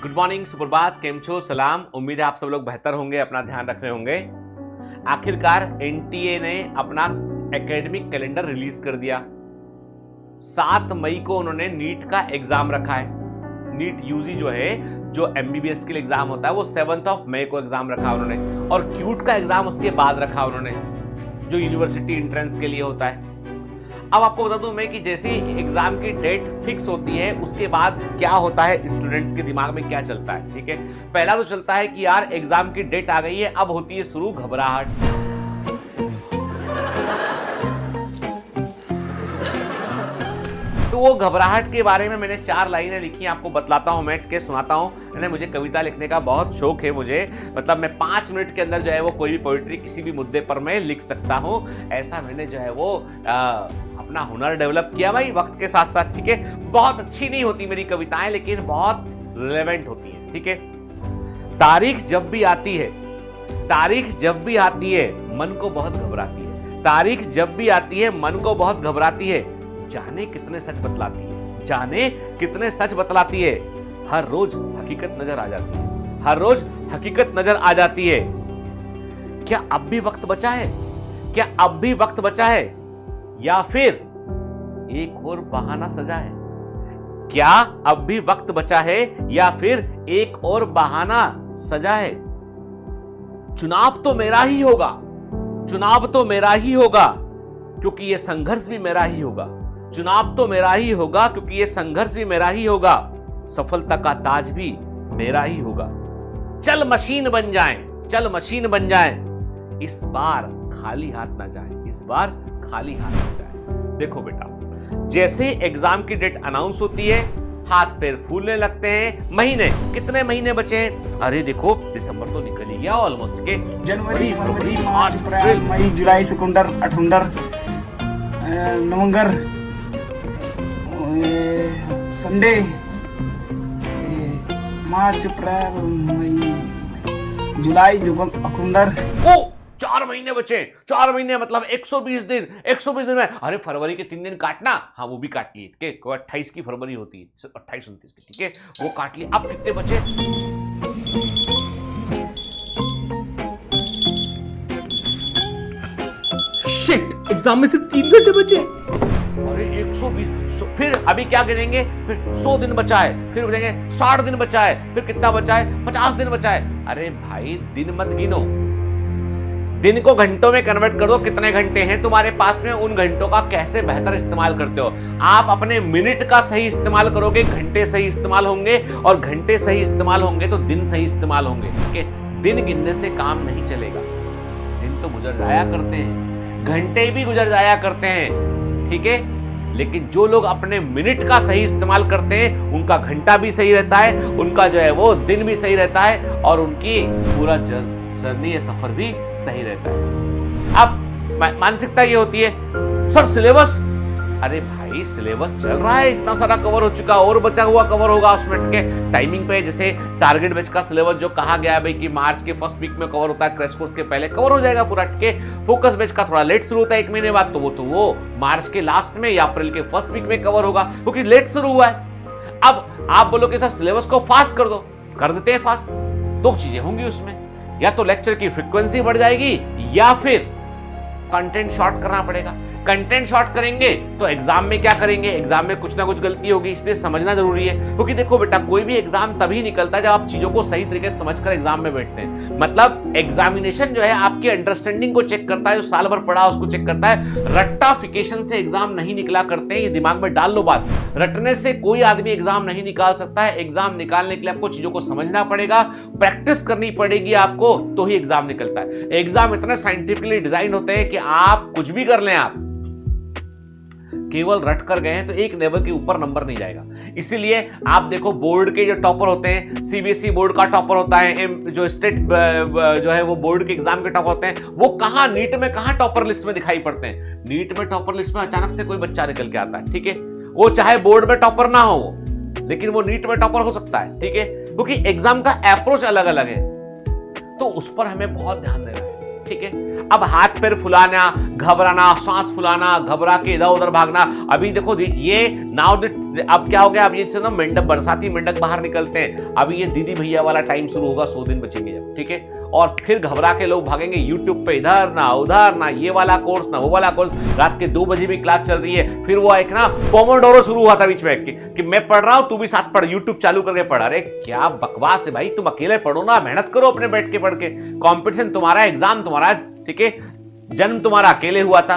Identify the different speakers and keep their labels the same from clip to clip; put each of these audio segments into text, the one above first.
Speaker 1: Good morning, सुप्रभात, केम छो, सलाम। उम्मीद है आप सब लोग बेहतर होंगे, अपना ध्यान रख रहे होंगे। आखिरकार एनटीए ने अपना एकेडमिक कैलेंडर रिलीज कर दिया। 7 मई को उन्होंने नीट का एग्जाम रखा है। नीट यूजी जो है, जो एमबीबीएस के लिए एग्जाम होता है, वो 7 मई को एग्जाम रखा उन्होंने। और क्यूट का एग्जाम उसके बाद रखा उन्होंने, जो यूनिवर्सिटी एंट्रेंस के लिए होता है। अब आपको बता दूं मैं कि जैसे एग्जाम की डेट फिक्स होती है, उसके बाद क्या होता है, स्टूडेंट्स के दिमाग में क्या चलता है। ठीक है, पहला तो चलता है कि यार एग्जाम की डेट आ गई है, अब होती है शुरू घबराहट। तो वो घबराहट के बारे में मैंने 4 लाइनें लिखी, आपको बतलाता हूं, मैं के सुनाता हूं। मुझे कविता लिखने का बहुत शौक है मुझे, मतलब मैं 5 मिनट के अंदर जो है वो कोई भी पोइट्री किसी भी मुद्दे पर मैं लिख सकता हूं। ऐसा मैंने जो है वो अपना हुनर डेवलप किया भाई वक्त के साथ साथ। ठीक है, बहुत अच्छी नहीं होती मेरी कविताएं, लेकिन बहुत रिलेवेंट होती है। ठीक है, तारीख जब भी आती है, तारीख जब भी आती है मन को बहुत घबराती है। तारीख जब भी आती है मन को बहुत घबराती है। जाने कितने सच बतलाती है, जाने कितने सच बतलाती है। हर रोज हकीकत नजर आ जाती है, हर रोज हकीकत नजर आ जाती है। क्या अब भी वक्त बचा है, क्या अब भी वक्त बचा है, या फिर एक और बहाना सजा है। क्या अब भी वक्त बचा है, या फिर एक और बहाना सजा है। चुनाव तो मेरा ही होगा, चुनाव तो मेरा ही होगा, क्योंकि यह संघर्ष भी मेरा ही होगा। चुनाव तो मेरा ही होगा, क्योंकि यह संघर्ष भी मेरा ही होगा। सफलता का ताज भी मेरा ही होगा। चल मशीन बन जाएं, चल मशीन बन जाएं, इस बार खाली हाथ ना जाए, इस बार खाली हाथ ना जाए। देखो बेटा, जैसे एग्जाम की डेट अनाउंस होती है, हाथ पैर फूलने लगते हैं। महीने, कितने महीने बचे हैं? अरे देखो, दिसंबर तो निकल ही गया ऑलमोस्ट के।
Speaker 2: जनवरी, फरवरी, मार्च, अप्रैल, मई, जुलाई, सितंबर, अक्टूबर, नवंबर, संडे, मार्च, अप्रैल, मई, जुलाई, अक्टूबर।
Speaker 1: ओ 4 महीने बचे, 4 महीने मतलब 120 दिन। 120 दिन में अरे फरवरी के 3 दिन काटना, हाँ वो भी काट लिए। ठीक है, 28 की फरवरी होती है, 28 29 की। ठीक है, वो काट लिए। अब कितने बचे?
Speaker 3: शिट, एग्जाम में सिर्फ 3 घंटे बचे।
Speaker 1: अरे 120, फिर अभी क्या गिनेंगे? फिर 100 दिन बचा है, फिर गिनेंगे 60 दिन बचा है, फिर कितना बचा है? 50 दिन बचा है। अरे भाई दिन मत गिनो, दिन को घंटों में कन्वर्ट कर दो। कितने घंटे हैं तुम्हारे पास में, उन घंटों का कैसे बेहतर इस्तेमाल करते हो। आप अपने मिनट का सही इस्तेमाल करोगे, घंटे सही इस्तेमाल होंगे, और घंटे सही इस्तेमाल होंगे तो दिन सही इस्तेमाल होंगे। ठीक है, दिन गिनने से काम नहीं चलेगा। दिन तो गुजर जाया करते हैं, घंटे भी गुजर जाया करते हैं। ठीक है, लेकिन जो लोग अपने मिनट का सही इस्तेमाल करते हैं, उनका घंटा भी सही रहता है, उनका जो है वो दिन भी सही रहता है, और उनकी पूरा जर्नी या सफर भी सही रहता है। अब मानसिकता ये होती है, सर सिलेबस, अरे भाई सिलेबस चल रहा है, इतना सारा कवर हो चुका, और बचा हुआ कवर होगा उसमें। ठीक है, टाइमिंग पे जैसे टारगेट बैच का सिलेबस जो कहा गया है भाई कि मार्च के फर्स्ट वीक में कवर होता है, क्रैश कोर्स के पहले कवर हो जाएगा पूरा। ठीक है, फोकस बैच का थोड़ा लेट शुरू होता है 1 महीने बाद, तो वो मार्च के लास्ट में या अप्रैल के फर्स्ट वीक में कवर होगा, क्योंकि लेट शुरू हुआ है। अब आप बोलो कि सर सिलेबस को फास्ट कर दो, कर देते हैं फास्ट। 2 चीजें होंगी उसमें, या तो लेक्चर की फ्रीक्वेंसी बढ़ जाएगी, या फिर कंटेंट शॉर्ट करना पड़ेगा। कंटेंट शॉर्ट करेंगे तो एग्जाम में क्या करेंगे, एग्जाम में कुछ ना कुछ गलती होगी, इसलिए समझना जरूरी है। क्योंकि देखो बेटा, कोई भी एग्जाम तभी निकलता है जब आप चीजों को सही तरीके से समझकर एग्जाम में बैठते हैं। मतलब एग्जामिनेशन जो है आपकी अंडरस्टैंडिंग को चेक करता है, जो साल भर पढ़ा उसको चेक करता है। रट्टाफिकेशन से एग्जाम नहीं निकला करते हैं, ये दिमाग में डाल लो बात। रटने से कोई आदमी एग्जाम नहीं निकाल सकता है। एग्जाम निकालने के लिए आपको चीजों को समझना पड़ेगा, प्रैक्टिस करनी पड़ेगी आपको, तो ही एग्जाम निकलता है। एग्जाम इतने साइंटिफिकली डिजाइन होते हैं कि आप कुछ भी कर लें, आप केवल रट कर गए हैं तो एक लेवल के ऊपर नंबर नहीं जाएगा। इसीलिए आप देखो, बोर्ड के जो टॉपर होते हैं, सीबीएसई बोर्ड का टॉपर होता है, जो स्टेट जो है वो बोर्ड के एग्जाम के टॉपर होते हैं, वो कहां नीट में कहां टॉपर लिस्ट में दिखाई पड़ते हैं। नीट में टॉपर लिस्ट में अचानक से कोई बच्चा निकल के आता है। ठीक है, वो चाहे बोर्ड में टॉपर ना हो, लेकिन वो नीट में टॉपर हो सकता है, ठीक है, क्योंकि एग्जाम का अप्रोच अलग अलग है। तो उस पर हमें बहुत ध्यान देना है, ठीक है। अब हाथ पैर फुलाना, घबराना, सांस फुलाना, घबरा के इधर उधर भागना, अभी देखो ये नाउ अब क्या हो गया, अब ये ना मेंढक, बरसाती मेंढक बाहर निकलते हैं, अभी ये दीदी भैया वाला टाइम शुरू होगा, 100 दिन बचेंगे जब, ठीक है। और फिर घबरा के लोग भागेंगे यूट्यूब पे, इधर ना उधर ना, ये वाला कोर्स ना वो वाला कोर्स, रात के 2 बजे भी क्लास चल रही है। फिर वो एक ना पोमोडोरो शुरू हुआ था बीच में कि मैं पढ़ रहा हूं, तू भी साथ पढ़, यूट्यूब चालू करके पढ़। अरे क्या बकवास है भाई, तुम अकेले पढ़ो ना, मेहनत करो अपने बैठ के पढ़ के। कॉम्पिटिशन तुम्हारा, एग्जाम तुम्हारा, ठीक है, जन्म तुम्हारा अकेले हुआ था,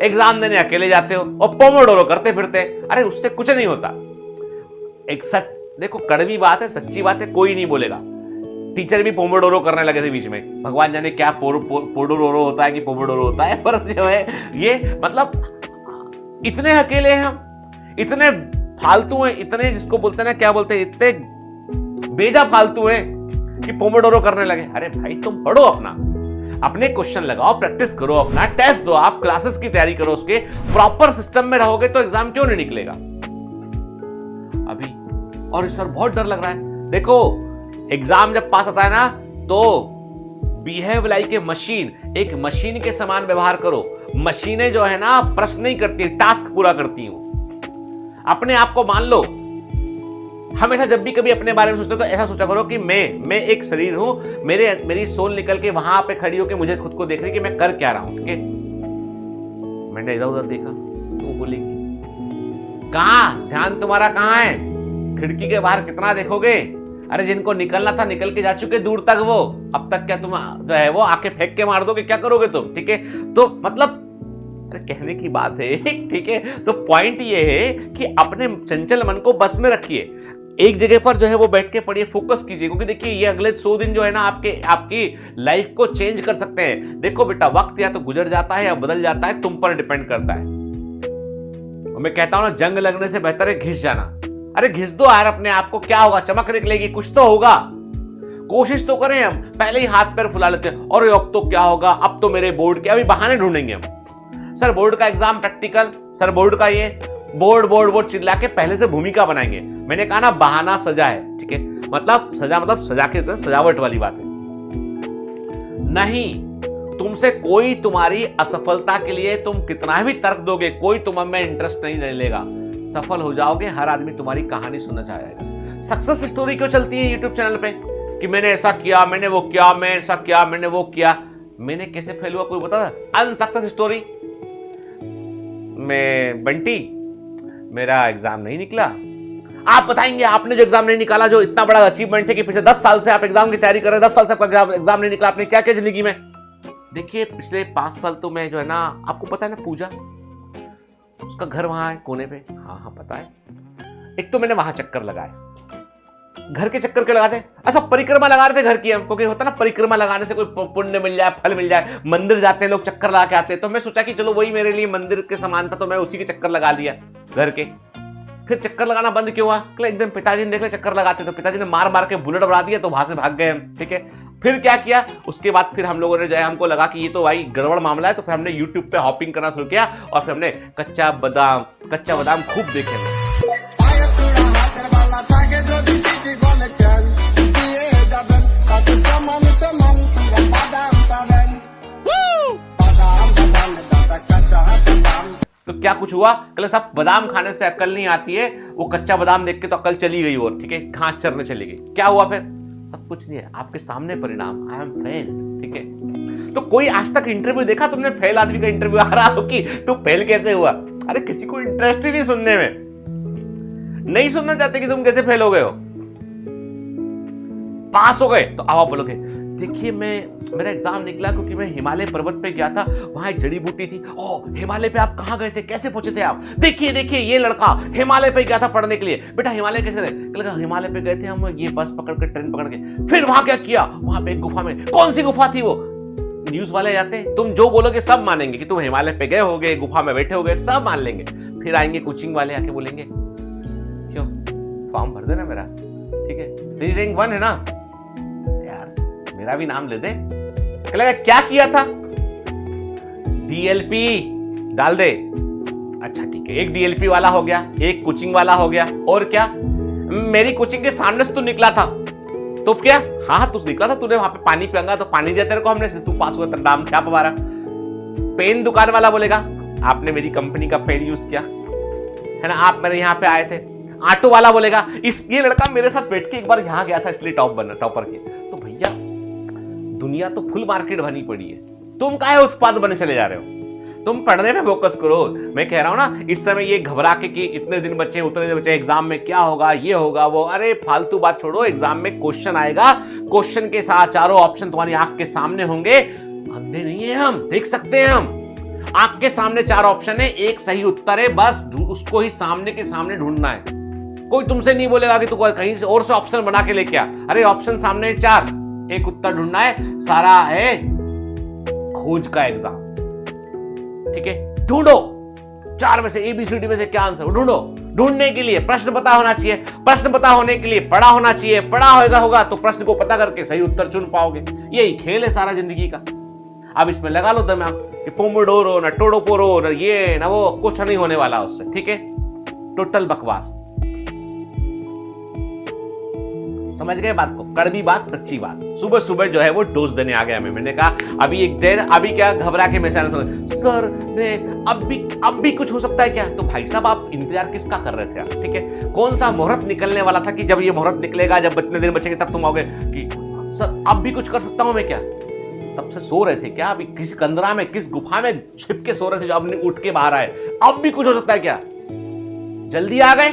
Speaker 1: एग्जाम देने अकेले जाते हो और पोमोडोरो करते फिरते। अरे उससे कुछ नहीं होता। एक सच देखो, कड़वी बात है, सच्ची बात है, कोई नहीं बोलेगा। टीचर भी पोमोडोरो करने लगे थे बीच में, भगवान जाने क्या पोडोरो होता है कि पोमोडोरो होता है, पर जो है ये मतलब इतने अकेले हैं हम, इतने फालतू हैं, इतने जिसको बोलते हैं ना, क्या बोलते हैं, इतने बेजा फालतू हैं कि पोमोडोरो करने लगे। अरे भाई तुम पढ़ो अपना, अपने क्वेश्चन लगाओ, प्रैक्टिस करो, अपना टेस्ट दो, आप क्लासेस की तैयारी करो, उसके प्रॉपर सिस्टम में रहोगे तो एग्जाम क्यों नहीं निकलेगा अभी। और इस पर बहुत डर लग रहा है। देखो एग्जाम जब पास आता है ना, तो बिहेव लाइक ए मशीन, एक मशीन के समान व्यवहार करो। मशीनें जो है ना प्रश्न नहीं करती, टास्क पूरा करती हूं। अपने आप को मान लो, हमेशा जब भी कभी अपने बारे में सोचते हो तो ऐसा सोचा करो कि मैं एक शरीर हूं, मेरी सोल निकल के वहां पे खड़ी होकर मुझे खुद को देख रही कि मैं कर क्या रहा हूं, ठीक है। मैंने इधर उधर देखा तो वो बोलेगी, कहां ध्यान तुम्हारा, कहां है, खिड़की के बाहर कितना देखोगे। अरे जिनको निकलना था निकल के जा चुके दूर तक, वो अब तक क्या तुम जो है वो आके फेंक के मार दोगे, क्या करोगे तुम, ठीक है। तो मतलब अरे कहने की बात है, ठीक है। तो पॉइंट ये है कि अपने चंचल मन को बस में रखिए, एक जगह पर जो है वो बैठ के पढ़िए, फोकस कीजिए, क्योंकि देखिए ये अगले 100 दिन जो है ना आपकी लाइफ को चेंज कर सकते हैं। देखो बेटा, वक्त या तो गुजर जाता है या बदल जाता है, तुम पर डिपेंड करता है। मैं कहता हूं ना, जंग लगने से बेहतर है घिस जाना। अरे घिस दो यार अपने आप को, क्या होगा, चमक निकलेगी, कुछ तो होगा। कोशिश तो करें हम, पहले ही हाथ पैर फुला लेते हैं, और अब तो क्या होगा, अब तो मेरे बोर्ड के, अभी बहाने ढूंढेंगे हम। सर बोर्ड का एग्जाम प्रैक्टिकल, सर बोर्ड का ये, बोर्ड चिल्ला के पहले से भूमिका बनाएंगे। मैंने कहा ना, बहाना सजा है, ठीक है, मतलब सजा, मतलब सजा के सजावट वाली बात है नहीं। तुमसे कोई तुम्हारी असफलता के लिए तुम कितना भी तर्क दोगे, कोई तुम में इंटरेस्ट नहीं ले लेगा। सफल हो जाओगे, हर आदमी तुम्हारी कहानी सुनना चाहेगा। सक्सेस स्टोरी क्यों चलती है यूट्यूब चैनल पे कि मैंने ऐसा किया, मैंने वो किया, मैं ऐसा किया, मैंने वो किया, मैंने कैसे फेल हुआ कोई बता। अनसक्सेस स्टोरी में बंटी, मेरा एग्जाम नहीं निकला। आप बताएंगे आपने जो एग्जाम नहीं निकाला, जो इतना बड़ा अचीवमेंट है कि पिछले 10 साल से आप एग्जाम की तैयारी कर रहे हैं, 10 साल से आपका एग्जाम नहीं निकला, आपने क्या क्या जिंदगी में। देखिए पिछले 5 साल तो मैं जो है ना, आपको पता है ना, पूजा, उसका घर वहां है कोने पे, हाँ पता है। एक तो मैंने वहां चक्कर लगाए, घर के चक्कर के लगाते, ऐसा परिक्रमा लगा रहे थे घर की हम, क्योंकि होता ना परिक्रमा लगाने से कोई पुण्य मिल जाए, फल मिल जाए। मंदिर जाते हैं लोग, चक्कर लगा के आते हैं, तो मैं सोचा कि चलो वही मेरे लिए मंदिर के समान था, तो मैं उसी के चक्कर लगा लिया घर के। फिर चक्कर लगाना बंद क्यों हुआ, एकदम पिताजी ने देख लिया चक्कर लगाते, तो पिताजी ने मार के बुलेट बढ़ा दिया, तो वहां से भाग गए हम, ठीक है। फिर क्या किया, उसके बाद फिर हम लोगों ने जो है, हमको लगा कि ये तो भाई गड़बड़ मामला है, तो फिर हमने यूट्यूब पे हॉपिंग करना शुरू किया, और फिर हमने कच्चा बादाम खूब देखे। तो क्या कुछ हुआ, कल साहब बादाम खाने से अकल नहीं आती है, वो कच्चा बादाम देख के तो अकल चली गई, और ठीक है घास चरने चली गई। क्या हुआ फिर, सब कुछ नहीं है, आपके सामने परिणाम, आई एम फेल, ठीक है। तो कोई आज तक इंटरव्यू देखा तुमने, फेल आदमी का इंटरव्यू आ रहा हो कि तू फेल कैसे हुआ। अरे किसी को इंटरेस्ट ही नहीं सुनने में, नहीं सुनना चाहते कि तुम कैसे फेल हो गए हो। पास हो गए तो अब बोलोगे, देखिए मेरा एग्जाम निकला क्योंकि मैं हिमालय पर्वत पे गया था, वहां एक जड़ी बूटी थी। ओह हिमालय पे आप कहां गए थे, कैसे पहुंचे थे आप, देखिए ये लड़का हिमालय पे गया था पढ़ने के लिए। बेटा हिमालय कैसे गए, हिमालय पे गए थे हम, ये बस पकड़ के, ट्रेन पकड़ के। फिर वहां क्या किया, वहां पे एक गुफा में, कौन सी गुफा थी वो, न्यूज वाले आते, तुम जो बोलोगे सब मानेंगे कि तुम हिमालय पे गए होगे, गुफा में बैठे होगे, सब मान लेंगे। फिर आएंगे कोचिंग वाले, आके बोलेंगे क्यों फॉर्म भर देना मेरा, ठीक है, तेरी रैंक 1 है ना यार, मेरा भी नाम ले दे। क्या किया था, DLP डाल दे, अच्छा ठीक है, एक डीएलपी वाला हो गया, एक कोचिंग वाला हो गया, और क्या? मेरी कोचिंग के सामने से तू निकला था तो क्या? हाँ तू निकला था, तूने वहां पे पानी पियांगा तो पानी दिया तेरे को हमने, तू पास हुआ, तेरा नाम क्या पवारा? पेन दुकान वाला बोलेगा आपने मेरी कंपनी का पेन यूज किया है ना, आप मेरे यहाँ पे आए थे। ऑटो वाला बोलेगा ये लड़का मेरे साथ बैठ के एक बार यहाँ गया था इसलिए टॉपर की। तो भैया दुनिया तो फुल मार्केट बनी पड़ी है, तुम काहे उत्पाद बने चले जा रहे हो? तुम पढ़ने पे फोकस करो। मैं कह रहा हूं ना, इस समय ये घबरा के कि इतने दिन बचे उतने दिन बचे, एग्जाम में क्या होगा, ये होगा वो, अरे फालतू बात छोड़ो। एग्जाम में क्वेश्चन आएगा, क्वेश्चन के साथ चारों ऑप्शन तुम्हारी आंख के सामने होंगे। अंधे नहीं है हम, देख सकते हैं हम। आंख के सामने 4 ऑप्शन है, एक सही उत्तर है, बस उसको ही सामने के सामने ढूंढना है। कोई तुमसे नहीं बोलेगा कि तू कहीं से और से ऑप्शन बना के लेके आ। अरे ऑप्शन सामने है 4, एक उत्तर ढूंढना है, सारा है खोज का एग्जाम। ठीक है, ढूंढो 4 में से ABCD में से क्या आंसर, ढूंढो। ढूंढने के लिए प्रश्न पता होना चाहिए, प्रश्न पता होने के लिए पढ़ा होना चाहिए, पढ़ा होगा तो प्रश्न को पता करके सही उत्तर चुन पाओगे। यही खेल है सारा जिंदगी का। अब इसमें लगा लो दिमाग कि पोमोडोरो ना टोडोपोरो ना ये ना वो, कुछ नहीं होने वाला उससे। ठीक है, टोटल बकवास। समझ गए बात को? कड़वी बात सच्ची बात। सुबह सुबह जो है वो डोज देने आ गया मैंने कहा अभी एक देर, अभी क्या घबरा के मैसेज सर मैं अब भी कुछ हो सकता है क्या? तो भाई साहब आप इंतजार किसका कर रहे थे आप? ठीक है, कौन सा मुहूर्त निकलने वाला था कि जब ये मुहूर्त निकलेगा, जब इतने दिन बचेंगे तब तुम आओगे कि सर अब भी कुछ कर सकता हूं मैं क्या? तब से सो रहे थे क्या? अभी किस कंदरा में, किस गुफा में छिप के सो रहे थे जो अब उठ के बाहर आए? अब भी कुछ हो सकता है क्या? जल्दी आ गए,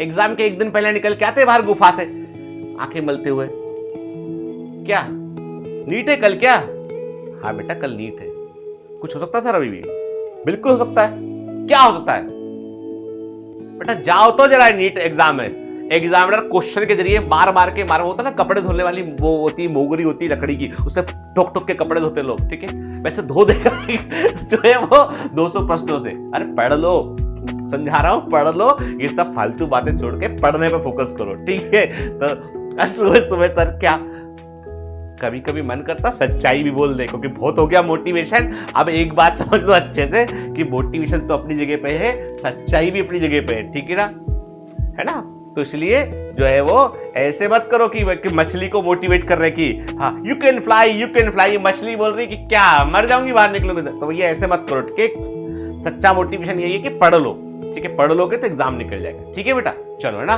Speaker 1: एग्जाम के एक दिन पहले निकल के आते बाहर गुफा से आंखें मलते हुए। क्या नीट है कल? क्या? हाँ बेटा कल नीट है। कुछ हो सकता है सर? अभी भी बिल्कुल हो सकता है। क्या हो सकता है बेटा? जाओ तो जरा, नीट एग्जाम है। एग्जामिनर क्वेश्चन के जरिए मार मार के होता ना, कपड़े धोने वाली वो होती है, मोगरी होती है लकड़ी की, उससे ठोक ठोक के कपड़े धोते लोग। ठीक है, वैसे धो देगा जो है वो 200 प्रश्नों से। अरे पढ़ लो, समझा रहा हूं, पढ़ लो। ये सब फालतू बातें छोड़ के पढ़ने पे फोकस करो। ठीक है, तो सुबह सुबह सर क्या कभी कभी मन करता सच्चाई भी बोल दे, क्योंकि बहुत हो गया मोटिवेशन। अब एक बात समझ लो अच्छे से कि मोटिवेशन तो अपनी जगह पे है, सच्चाई भी अपनी जगह पे है। ठीक है ना? तो इसलिए जो है वो ऐसे मत करो कि मछली को मोटिवेट कर रहे कि हाँ यू कैन फ्लाई, मछली बोल रही कि क्या मर जाऊंगी बाहर निकलोगे, तो ये ऐसे मत करो। ठीक है, सच्चा मोटिवेशन यही है कि पढ़ लो। ठीक है, पढ़ लोगे तो एग्जाम निकल जाएगा। ठीक है बेटा, चलो है ना।